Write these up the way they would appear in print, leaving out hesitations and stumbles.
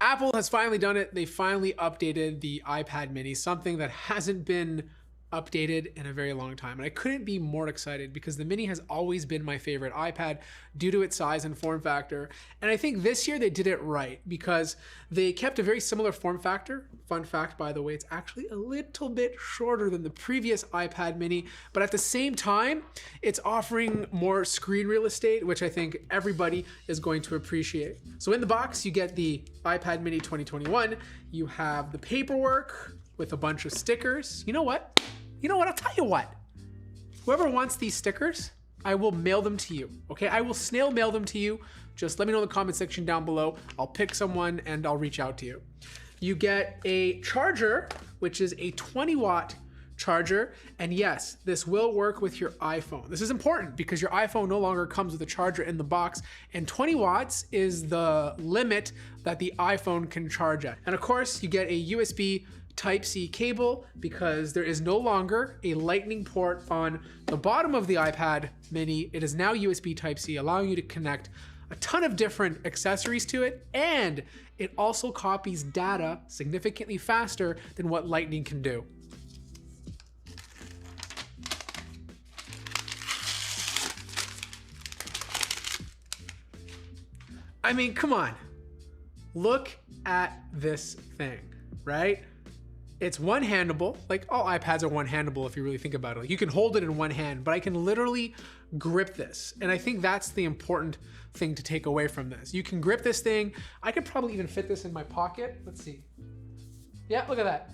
Apple has finally done it. They finally updated the iPad mini, something that hasn't been updated in a very long time. And I couldn't be more excited because the mini has always been my favorite iPad due to its size and form factor. And I think this year they did it right because they kept a very similar form factor. Fun fact, by the way, it's actually a little bit shorter than the previous iPad mini, but at the same time, it's offering more screen real estate, which I think everybody is going to appreciate. So in the box, you get the iPad mini 2021. You have the paperwork with a bunch of stickers. You know what? I'll tell you what. Whoever wants these stickers, I will mail them to you, okay? I will snail mail them to you. Just let me know in the comment section down below. I'll pick someone and I'll reach out to you. You get a charger, which is a 20-watt charger. And yes, this will work with your iPhone. This is important because your iPhone no longer comes with a charger in the box, and 20 watts is the limit that the iPhone can charge at. And of course, you get a USB Type-C cable because there is no longer a lightning port on the bottom of the iPad mini. It is now USB Type-C, allowing you to connect a ton of different accessories to it, and it also copies data significantly faster than what Lightning can do. I mean, come on. Look at this thing, right? It's one-handable, like all iPads are one-handable if you really think about it. Like you can hold it in one hand, but I can literally grip this. And I think that's the important thing to take away from this. You can grip this thing. I could probably even fit this in my pocket. Let's see. Yeah, look at that.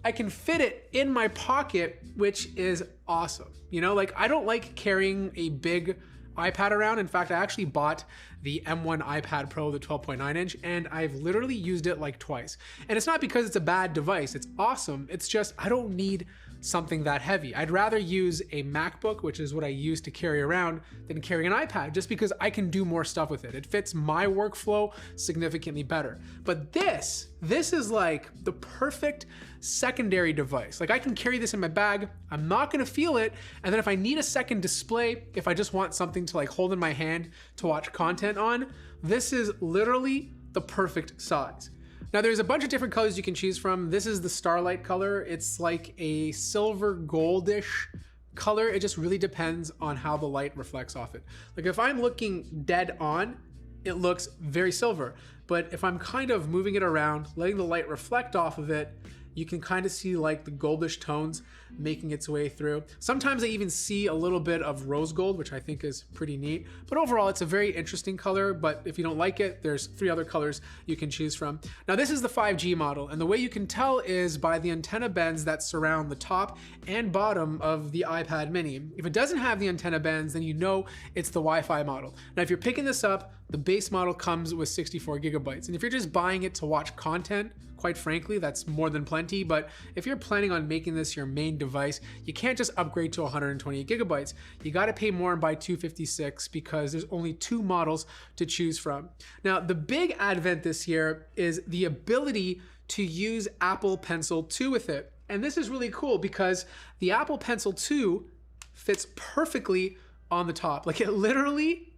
I can fit it in my pocket, which is awesome. You know, like I don't like carrying a big iPad around. In fact, I actually bought the M1 iPad Pro, the 12.9 inch, and I've literally used it like twice. And it's not because it's a bad device, it's awesome. It's just, I don't need something that heavy. I'd rather use a MacBook, which is what I use to carry around, than carry an iPad, just because I can do more stuff with it. It fits my workflow significantly better. But this is like the perfect secondary device. Like I can carry this in my bag, I'm not gonna feel it, and then if I need a second display, if I just want something to like hold in my hand to watch content on, this is literally the perfect size. Now there's a bunch of different colors you can choose from. This is the Starlight color. It's like a silver goldish color. It just really depends on how the light reflects off it. Like if I'm looking dead on, it looks very silver. But if I'm kind of moving it around, letting the light reflect off of it, you can kind of see like the goldish tones making its way through. Sometimes I even see a little bit of rose gold, which I think is pretty neat. But overall, it's a very interesting color, but if you don't like it, there's 3 other colors you can choose from. Now this is the 5G model, and the way you can tell is by the antenna bands that surround the top and bottom of the iPad mini. If it doesn't have the antenna bands, then you know it's the Wi-Fi model. Now if you're picking this up, the base model comes with 64 gigabytes. And if you're just buying it to watch content, quite frankly, that's more than plenty. But if you're planning on making this your main device, you can't just upgrade to 128 gigabytes. You got to pay more and buy 256 because there's only 2 models to choose from. Now, the big advent this year is the ability to use Apple Pencil 2 with it. And this is really cool because the Apple Pencil 2 fits perfectly on the top. Like it literally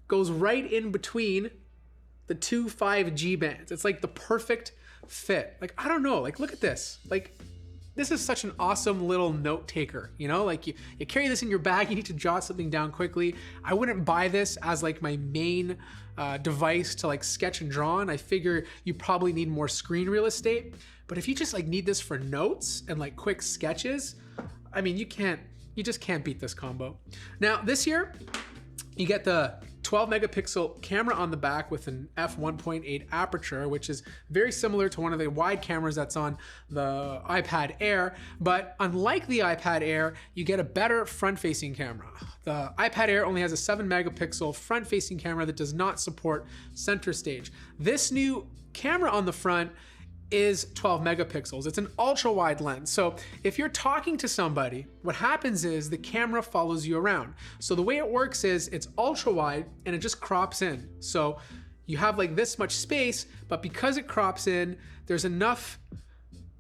goes right in between the 2 5G bands. It's like the perfect fit. Like, I don't know, like look at this. Like this is such an awesome little note taker, you know, like you carry this in your bag, you need to jot something down quickly. I wouldn't buy this as like my main device to like sketch and draw on. I figure you probably need more screen real estate, but if you just like need this for notes and like quick sketches, I mean, you just can't beat this combo. Now this year, you get the 12 megapixel camera on the back with an f1.8 aperture, which is very similar to one of the wide cameras that's on the iPad Air. But unlike the iPad Air, you get a better front-facing camera. The iPad Air only has a 7 megapixel front-facing camera that does not support center stage. This new camera on the front is 12 megapixels. It's an ultra wide lens. So if you're talking to somebody, what happens is the camera follows you around. So the way it works is it's ultra wide and it just crops in. So you have like this much space, but because it crops in, there's enough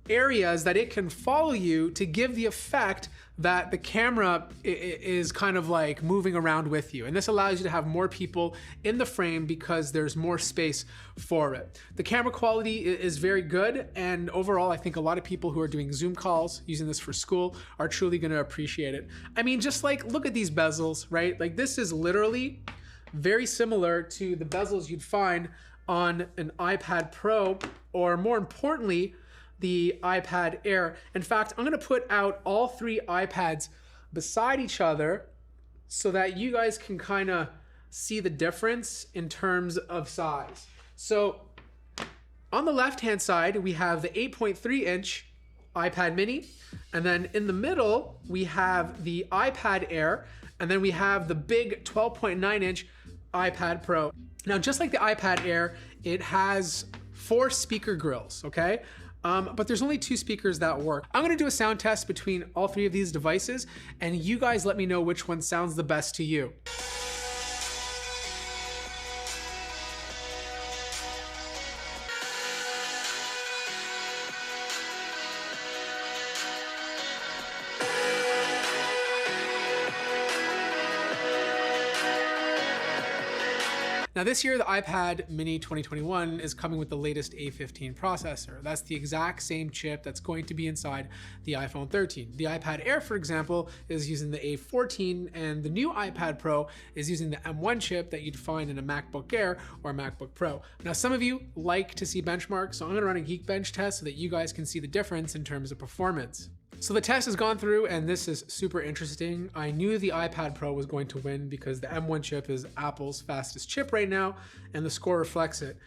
areas that it can follow you to give the effect that the camera is kind of like moving around with you. And this allows you to have more people in the frame because there's more space for it. The camera quality is very good. And overall, I think a lot of people who are doing Zoom calls using this for school are truly gonna appreciate it. I mean, just like, look at these bezels, right? Like this is literally very similar to the bezels you'd find on an iPad Pro, or more importantly, the iPad Air. In fact, I'm gonna put out all three iPads beside each other so that you guys can kind of see the difference in terms of size. So on the left-hand side, we have the 8.3-inch iPad mini, and then in the middle, we have the iPad Air, and then we have the big 12.9-inch iPad Pro. Now, just like the iPad Air, it has 4 speaker grills, okay? But there's only 2 speakers that work. I'm gonna do a sound test between all 3 of these devices, and you guys let me know which one sounds the best to you. Now this year, the iPad mini 2021 is coming with the latest A15 processor. That's the exact same chip that's going to be inside the iPhone 13. The iPad Air, for example, is using the A14, and the new iPad Pro is using the M1 chip that you'd find in a MacBook Air or a MacBook Pro. Now, some of you like to see benchmarks, so I'm gonna run a Geekbench test so that you guys can see the difference in terms of performance. So the test has gone through, and this is super interesting. I knew the iPad Pro was going to win because the M1 chip is Apple's fastest chip right now, and the score reflects it.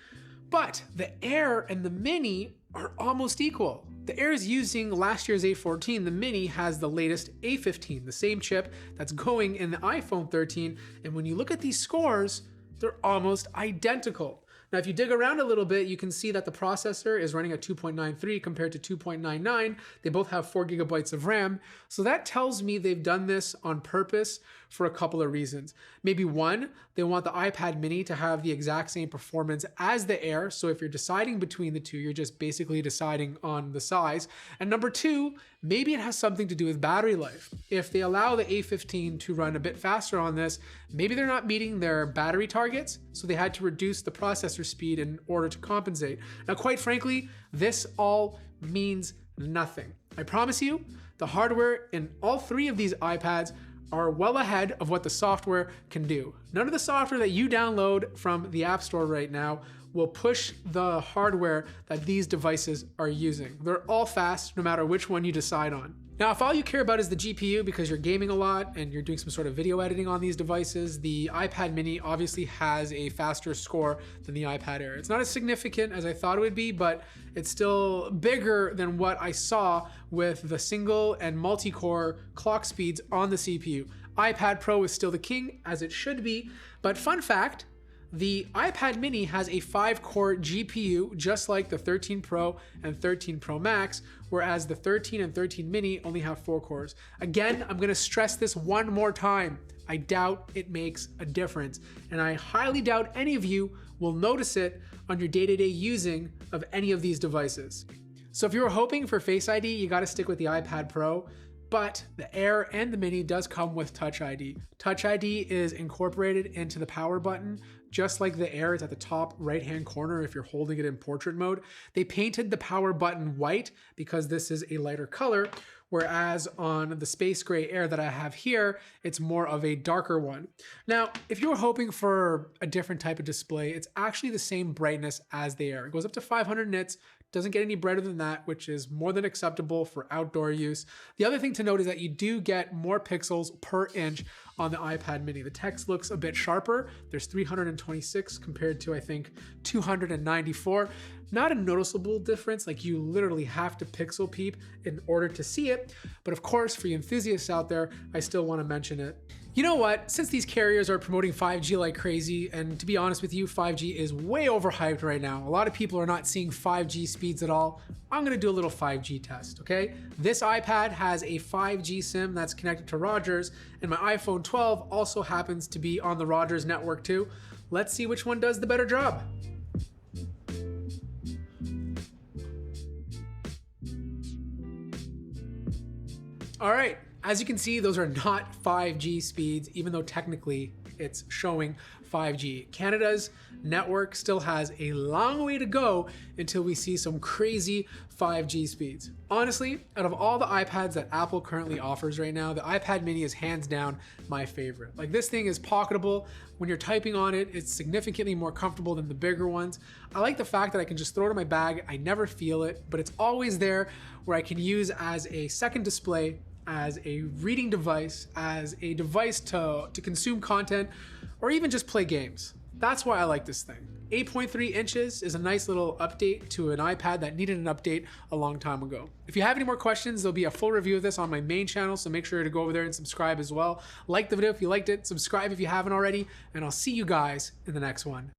But the Air and the Mini are almost equal. The Air is using last year's A14, the Mini has the latest A15, the same chip that's going in the iPhone 13, and when you look at these scores, they're almost identical. Now, if you dig around a little bit, you can see that the processor is running at 2.93 compared to 2.99. They both have 4 gigabytes of RAM. So that tells me they've done this on purpose for a couple of reasons. Maybe one, they want the iPad mini to have the exact same performance as the Air. So if you're deciding between the two, you're just basically deciding on the size. And number two, maybe it has something to do with battery life. If they allow the A15 to run a bit faster on this, maybe they're not meeting their battery targets, so they had to reduce the processor speed in order to compensate. Now, quite frankly, this all means nothing. I promise you, the hardware in all 3 of these iPads are well ahead of what the software can do. None of the software that you download from the App Store right now will push the hardware that these devices are using. They're all fast, no matter which one you decide on. Now, if all you care about is the GPU because you're gaming a lot and you're doing some sort of video editing on these devices, the iPad mini obviously has a faster score than the iPad Air. It's not as significant as I thought it would be, but it's still bigger than what I saw with the single and multi-core clock speeds on the CPU. iPad Pro is still the king, as it should be, but fun fact, the iPad mini has a 5-core GPU, just like the 13 Pro and 13 Pro Max, whereas the 13 and 13 mini only have 4 cores. Again, I'm gonna stress this one more time. I doubt it makes a difference, and I highly doubt any of you will notice it on your day-to-day using of any of these devices. So if you were hoping for Face ID, you gotta stick with the iPad Pro. But the Air and the Mini does come with Touch ID. Touch ID is incorporated into the power button, just like the Air is at the top right-hand corner if you're holding it in portrait mode. They painted the power button white because this is a lighter color, whereas on the Space Gray Air that I have here, it's more of a darker one. Now, if you were hoping for a different type of display, it's actually the same brightness as the Air. It goes up to 500 nits, doesn't get any brighter than that, which is more than acceptable for outdoor use. The other thing to note is that you do get more pixels per inch on the iPad mini. The text looks a bit sharper. There's 326 compared to, I think, 294. Not a noticeable difference, like you literally have to pixel peep in order to see it. But of course, for you enthusiasts out there, I still want to mention it. You know what? Since these carriers are promoting 5G like crazy, and to be honest with you, 5G is way overhyped right now. A lot of people are not seeing 5G speeds at all. I'm gonna do a little 5G test, okay? This iPad has a 5G SIM that's connected to Rogers, and my iPhone 12 also happens to be on the Rogers network too. Let's see which one does the better job. All right, as you can see, those are not 5G speeds, even though technically it's showing 5G. Canada's network still has a long way to go until we see some crazy 5G speeds. Honestly, out of all the iPads that Apple currently offers right now, the iPad mini is hands down my favorite. Like, this thing is pocketable. When you're typing on it, it's significantly more comfortable than the bigger ones. I like the fact that I can just throw it in my bag. I never feel it, but it's always there where I can use as a second display, as a reading device, as a device to consume content, or even just play games. That's why I like this thing. 8.3 inches is a nice little update to an iPad that needed an update a long time ago. If you have any more questions, there'll be a full review of this on my main channel, so make sure to go over there and subscribe as well. Like the video if you liked it, subscribe if you haven't already, and I'll see you guys in the next one.